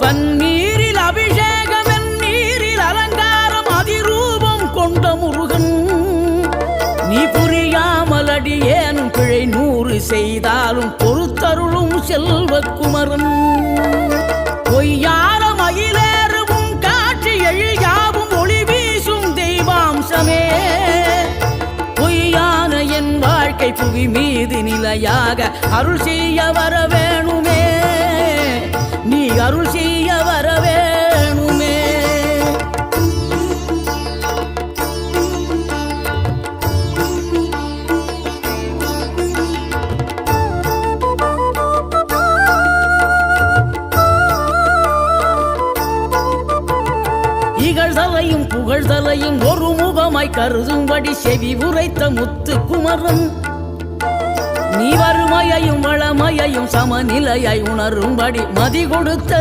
பன்னீரில் அபிஷேகம் நீரில் அலங்காரம் அதிரூபம் கொண்ட முருகன் நீ புரியாமல் அடியேனும் பிழை 100 செய்தாலும் பொறுத்தருளும் செல்வக்குமரன் பொய்யான மயிலேறும் காட்சி எழியாவும் ஒளி வீசும் தெய்வாம்சமே பொய்யான என் வாழ்க்கை புவி மீது நிலையாக அருள் செய்ய வர வேணுமே நீ அருள் செய்ய வர வேணுமே இகழ்தலையும் புகழ்தலையும் ஒரு முகமாய் கருதும்படி செவி உரைத்த முத்துக்குமரன் நீ வறுமையையும் வளமையையும் சமநிலையை உணரும்படி மதி கொடுத்த